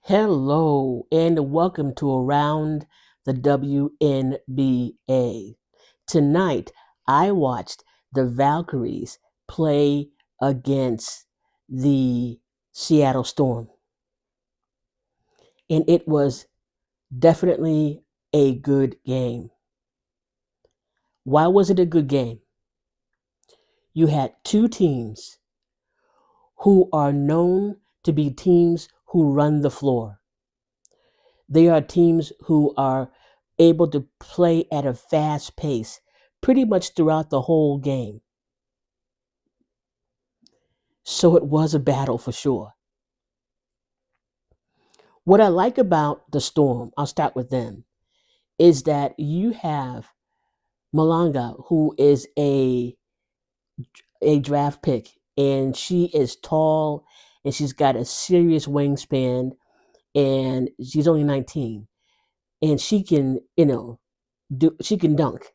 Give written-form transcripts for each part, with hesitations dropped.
Hello and welcome to Around the WNBA. Tonight, I watched the Valkyries play against the Seattle Storm, and it was definitely a good game. Why was it a good game? You had two teams who are known to be teams who run the floor. They are teams who are able to play at a fast pace pretty much throughout the whole game. So it was a battle for sure. What I like about the Storm, I'll start with them, is that you have Malanga, who is a draft pick, and she is tall and she's got a serious wingspan, and she's only 19, and she can, she can dunk,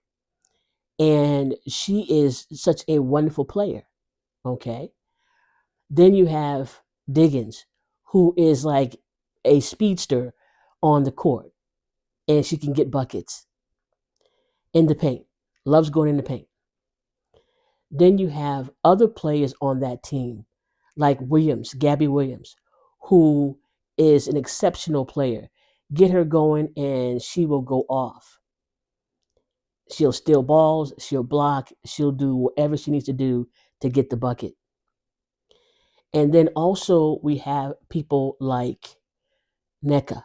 and she is such a wonderful player. Okay. Then you have Diggins, who is like a speedster on the court, and she can get buckets in the paint, loves going in the paint. Then you have other players on that team, like Williams, Gabby Williams, who is an exceptional player. Get her going, and she will go off. She'll steal balls, she'll block, she'll do whatever she needs to do to get the bucket. And then also we have people like NECA,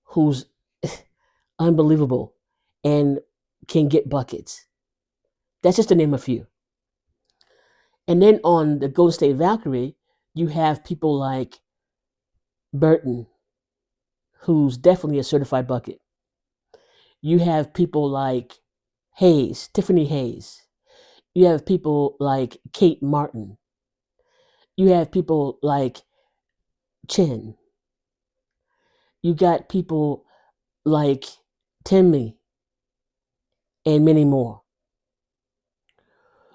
who's unbelievable and can get buckets. That's just to name a few. And then on the Golden State Valkyrie, you have people like Burton, who's definitely a certified bucket. You have people like Hayes, Tiffany Hayes. You have people like Kate Martin. You have people like Chin. You got people like Timmy and many more.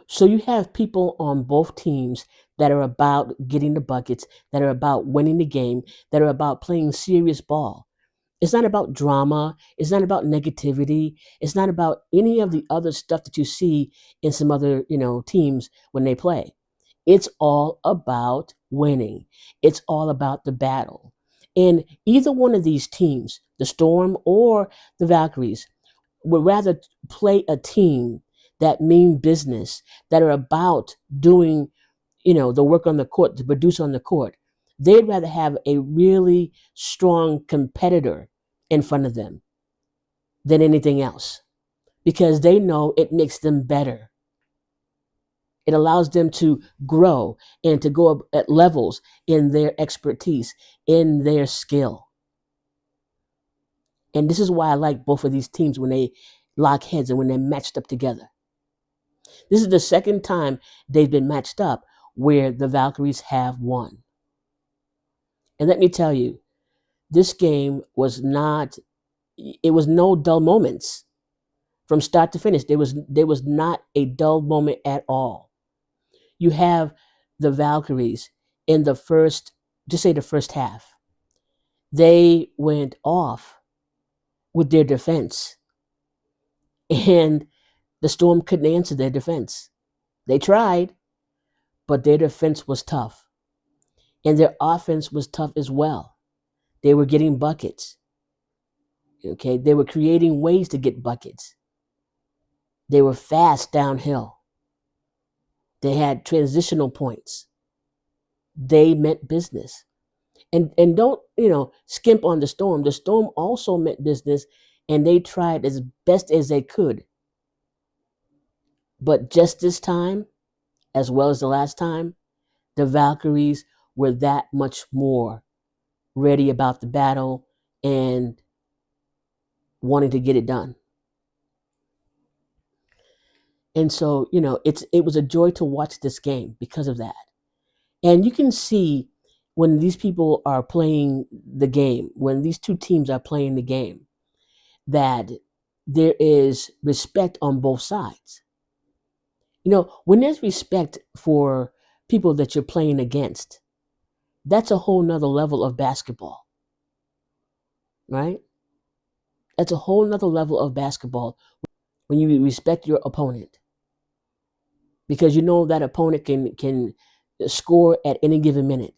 So you have people on both teams that are about getting the buckets, that are about winning the game, that are about playing serious ball. It's not about drama. It's not about negativity. It's not about any of the other stuff that you see in some other, teams when they play. It's all about winning. It's all about the battle. And either one of these teams, the Storm or the Valkyries, would rather play a team that mean business, that are about doing, the work on the court, to produce on the court. They'd rather have a really strong competitor in front of them than anything else because they know it makes them better. It allows them to grow and to go up at levels in their expertise, in their skill. And this is why I like both of these teams when they lock heads and when they're matched up together. This is the second time they've been matched up where the Valkyries have won. And let me tell you, this game was not, it was no dull moments from start to finish. There was not a dull moment at all. You have the Valkyries in the first, just say the first half. They went off with their defense, and the Storm couldn't answer their defense. They tried, but their defense was tough, and their offense was tough as well. They were getting buckets. Okay, they were creating ways to get buckets. They were fast downhill. They had transitional points. They meant business. And don't, skimp on the Storm. The Storm also meant business, and they tried as best as they could. But just this time, as well as the last time, the Valkyries were that much more ready about the battle and wanting to get it done. And so, it was a joy to watch this game because of that. And you can see when these people are playing the game, when these two teams are playing the game, that there is respect on both sides. When there's respect for people that you're playing against, That's a whole nother level of basketball, right? That's a whole nother level of basketball when you respect your opponent, because you know that opponent can score at any given minute.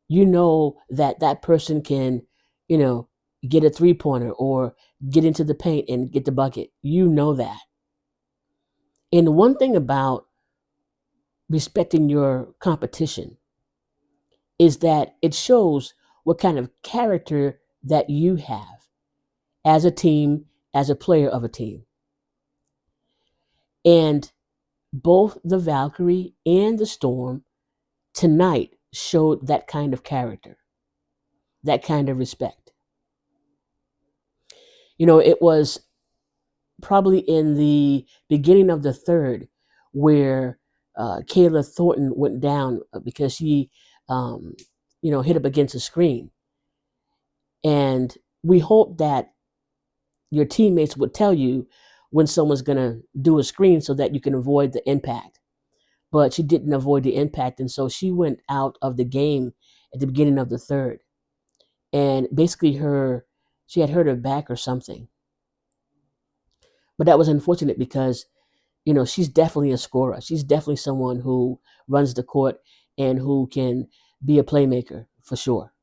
You know that that person can, you know, get a 3-pointer or get into the paint and get the bucket. You know that. And one thing about respecting your competition is that it shows what kind of character that you have as a team, as a player of a team. And both the Valkyrie and the Storm tonight showed that kind of character, that kind of respect. You know, it was probably in the beginning of the third where Kayla Thornton went down because she, um, hit up against a screen. And we hope that your teammates would tell you when someone's going to do a screen so that you can avoid the impact. But she didn't avoid the impact, and so she went out of the game at the beginning of the third. And basically, she had hurt her back or something. But that was unfortunate because she's definitely a scorer. She's definitely someone who runs the court and who can be a playmaker for sure.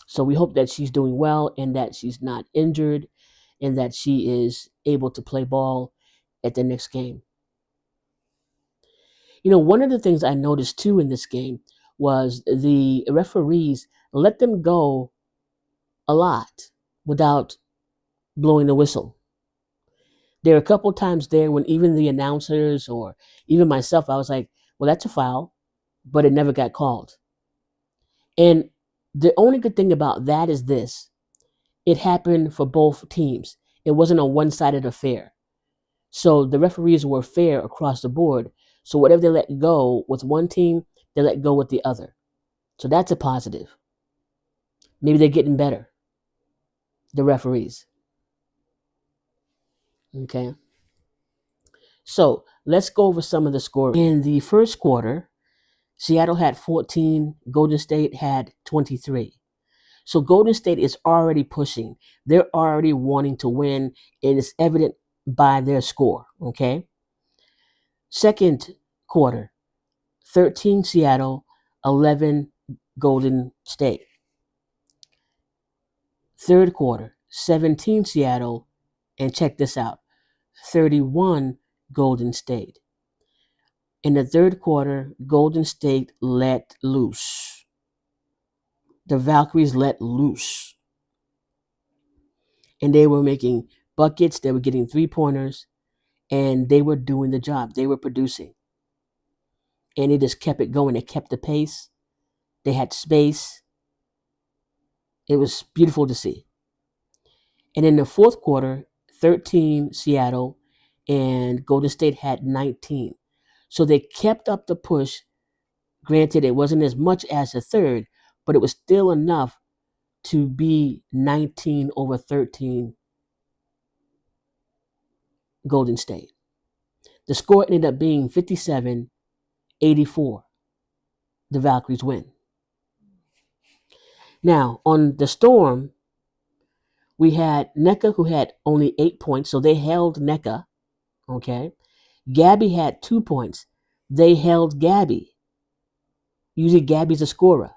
So we hope that she's doing well and that she's not injured and that she is able to play ball at the next game. One of the things I noticed too in this game was the referees let them go a lot without blowing the whistle. There are a couple times there when even the announcers or even myself, I was like, well, that's a foul, but it never got called. And the only good thing about that is this: it happened for both teams. It wasn't a one-sided affair. So the referees were fair across the board. So whatever they let go with one team, they let go with the other. So that's a positive. Maybe they're getting better, the referees. Okay. So let's go over some of the scoring. In the first quarter, Seattle had 14, Golden State had 23. So Golden State is already pushing. They're already wanting to win, and it's evident by their score. Okay. Second quarter, 13 Seattle, 11 Golden State. Third quarter, 17 Seattle, and check this out, 31 Golden State. In the third quarter, Golden State let loose. The Valkyries let loose. And they were making buckets, they were getting 3-pointers, and they were doing the job. They were producing. And they just kept it going. They kept the pace. They had space. It was beautiful to see. And in the fourth quarter, 13 Seattle and Golden State had 19. So they kept up the push. Granted, it wasn't as much as the third, but it was still enough to be 19 over 13 Golden State. The score ended up being 57-84. The Valkyries win. Now, on the Storm, we had NECA, who had only 8 points, so they held NECA. Okay. Gabby had 2 points. They held Gabby. Usually Gabby's a scorer.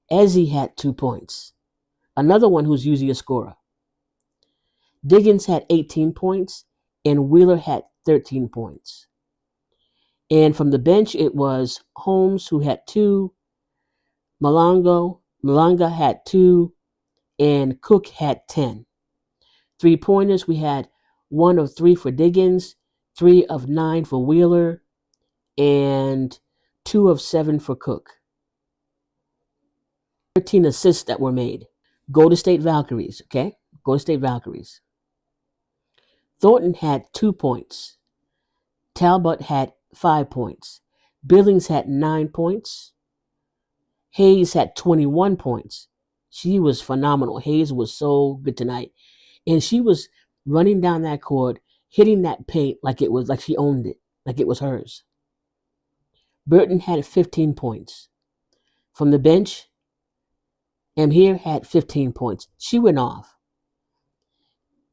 Ezzy had 2 points. Another one who's usually a scorer. Diggins had 18 points, and Wheeler had 13 points. And from the bench, it was Holmes, who had 2. Malanga had 2, and Cook had 10. 3-pointers, we had 1 of 3 for Diggins, 3 of 9 for Wheeler, and 2 of 7 for Cook. 13 assists that were made. Golden State Valkyries, okay? Golden State Valkyries. Thornton had 2 points. Talbot had 5 points. Billings had 9 points. Hayes had 21 points. She was phenomenal. Hayes was so good tonight. And she was running down that court, hitting that paint like she owned it, like it was hers. Burton had 15 points. From the bench, Amir had 15 points. She went off.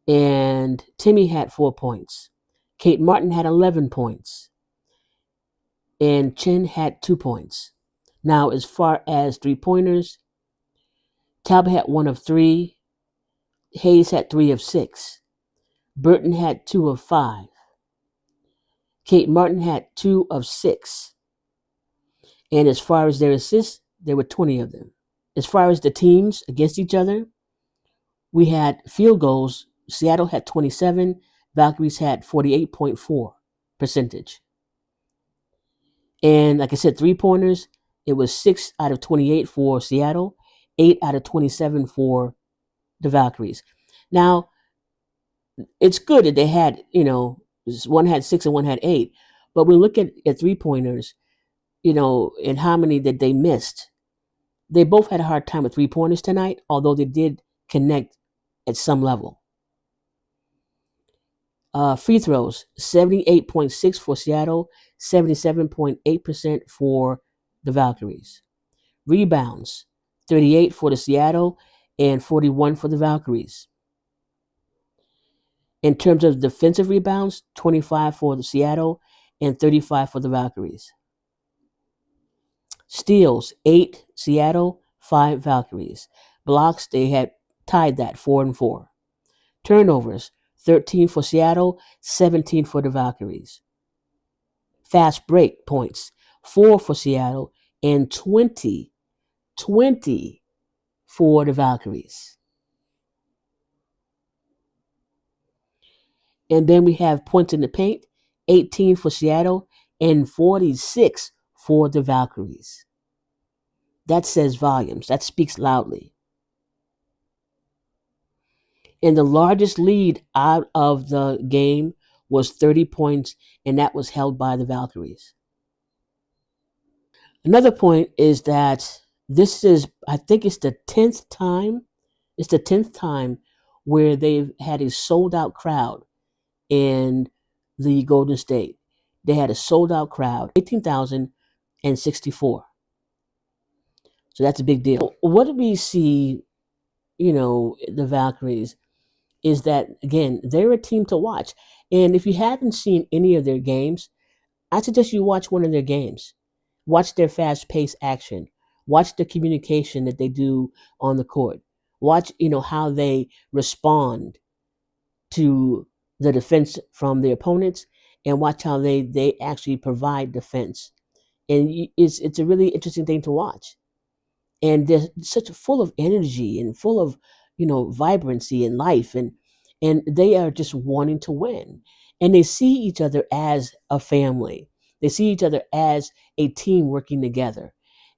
And Timmy had 4 points. Kate Martin had 11 points. And Chin had 2 points. Now, as far as 3 pointers, Talbot had 1 of 3. Hayes had 3 of 6. Burton had 2 of 5. Kate Martin had 2 of 6. And as far as their assists, there were 20 of them. As far as the teams against each other, we had field goals. Seattle had 27. Valkyries had 48.4 percentage. And like I said, 3 pointers, it was 6 out of 28 for Seattle, 8 out of 27 for the Valkyries. Now, it's good that they had, one had 6 and one had 8. But when we look at 3 pointers, and how many that they missed, they both had a hard time with 3 pointers tonight, although they did connect at some level. Free throws, 78.6 for Seattle, 77.8% for the Valkyries. Rebounds, 38 for the Seattle and 41 for the Valkyries. In terms of defensive rebounds, 25 for the Seattle and 35 for the Valkyries. Steals, 8 Seattle, 5 Valkyries. Blocks, they had tied that 4-4. Turnovers, 13 for Seattle, 17 for the Valkyries. Fast break points, 4 for Seattle and 20 for the Valkyries. And then we have points in the paint, 18 for Seattle and 46 for the Valkyries. That says volumes. That speaks loudly. And the largest lead out of the game was 30 points, and that was held by the Valkyries. Another point is that this is, I think it's the 10th time. It's the 10th time where they've had a sold out crowd in the Golden State. They had a sold out crowd, 18,064. So that's a big deal. What do we see, the Valkyries, is that, again, they're a team to watch. And if you haven't seen any of their games, I suggest you watch one of their games. Watch their fast paced action. Watch the communication that they do on the court. Watch, how they respond to the defense from their opponents, and watch how they actually provide defense. And it's a really interesting thing to watch. And they're such full of energy and full of vibrancy and life, and they are just wanting to win, and they see each other as a family. They see each other as a team working together,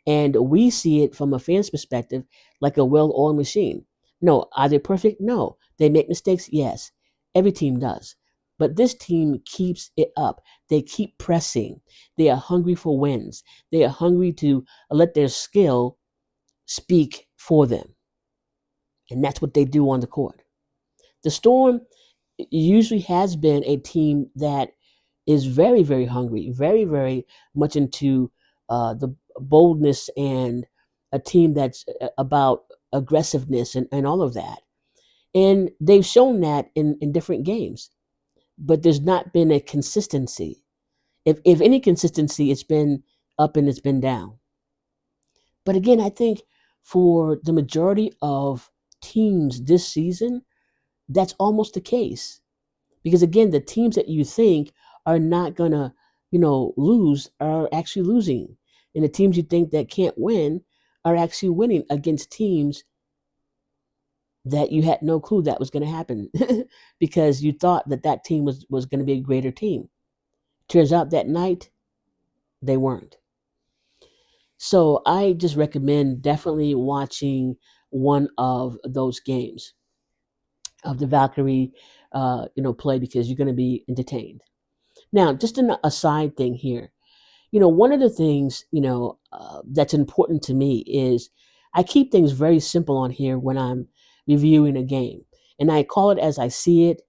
and we see it from a fan's perspective like a well-oiled machine. No, are they perfect? No. They make mistakes? Yes. Every team does. But this team keeps it up. They keep pressing. They are hungry for wins. They are hungry to let their skill speak for them. And that's what they do on the court. The Storm usually has been a team that is very, very hungry, very, very much into the boldness, and a team that's about aggressiveness and all of that. And they've shown that in different games, but there's not been a consistency. If any consistency, it's been up and it's been down. But again, I think for the majority of teams this season, that's almost the case. Because again, the teams that you think are not going to, lose are actually losing. And the teams you think that can't win are actually winning against teams that you had no clue that was going to happen because you thought that team was going to be a greater team. Turns out that night, they weren't. So I just recommend definitely watching one of those games of the Valkyrie, play, because you're going to be entertained. Now, just a side thing here. One of the things, that's important to me is I keep things very simple on here when I'm reviewing a game. And I call it as I see it.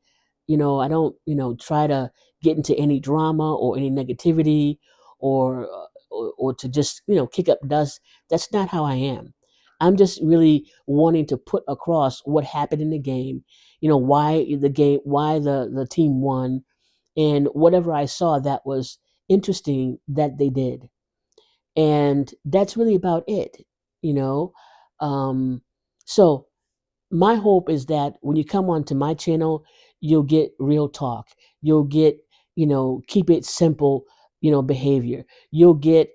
I don't, try to get into any drama or any negativity or or to just kick up dust. That's not how I am. I'm just really wanting to put across what happened in the game, why the team won, and whatever I saw that was interesting that they did. And that's really about it, you know. Um, so my hope is that when you come onto my channel, you'll get real talk. You'll get, keep it simple, behavior. You'll get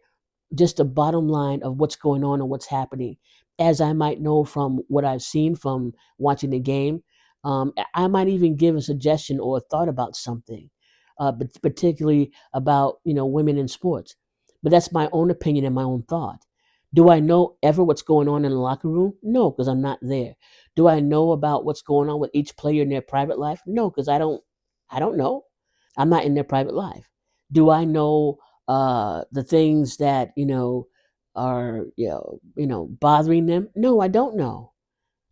just the bottom line of what's going on and what's happening. As I might know from what I've seen from watching the game, I might even give a suggestion or a thought about something, but particularly about women in sports. But that's my own opinion and my own thought. Do I know ever what's going on in the locker room? No, because I'm not there. Do I know about what's going on with each player in their private life? No, because I don't know. I'm not in their private life. Do I know the things that are bothering them? No, I don't know.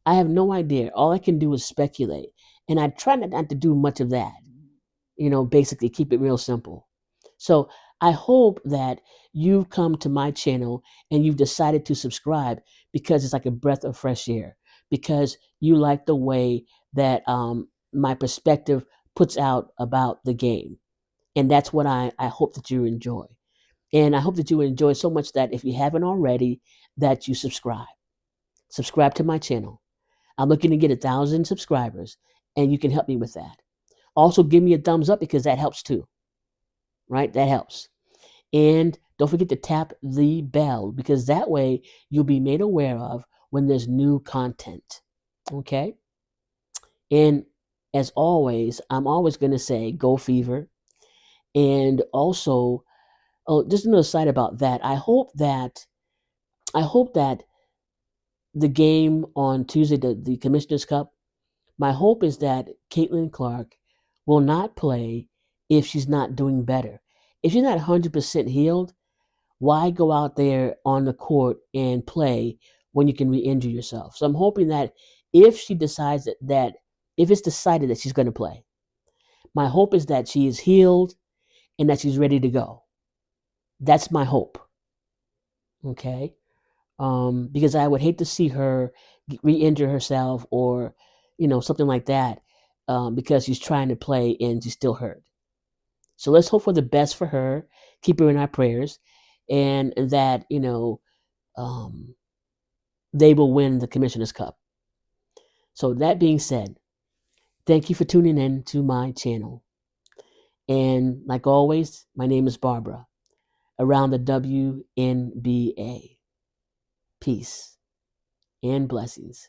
I have no idea. All I can do is speculate, and I try not to do much of that. Basically keep it real simple. So I hope that you've come to my channel and you've decided to subscribe because it's like a breath of fresh air, because you like the way that my perspective puts out about the game. And that's what I hope that you enjoy. And I hope that you enjoy so much that if you haven't already, that you subscribe. Subscribe to my channel. I'm looking to get 1,000 subscribers, and you can help me with that. Also, give me a thumbs up because that helps too, right? That helps. And don't forget to tap the bell because that way you'll be made aware of when there's new content. Okay? And as always, I'm always going to say go Fever. And also, oh, just another side about that. I hope that the game on Tuesday, the Commissioner's Cup, my hope is that Caitlin Clark will not play if she's not doing better. If she's not 100% healed, why go out there on the court and play when you can re-injure yourself? So I'm hoping that if she decides that if it's decided that she's going to play, my hope is that she is healed and that she's ready to go. That's my hope. Okay. Because I would hate to see her re-injure herself or something like that, because she's trying to play and she's still hurt. So let's hope for the best for her. Keep her in our prayers, and that um, they will win the Commissioner's Cup. So that being said, thank you for tuning in to my channel. And like always, my name is Barbara, around the WNBA. Peace and blessings.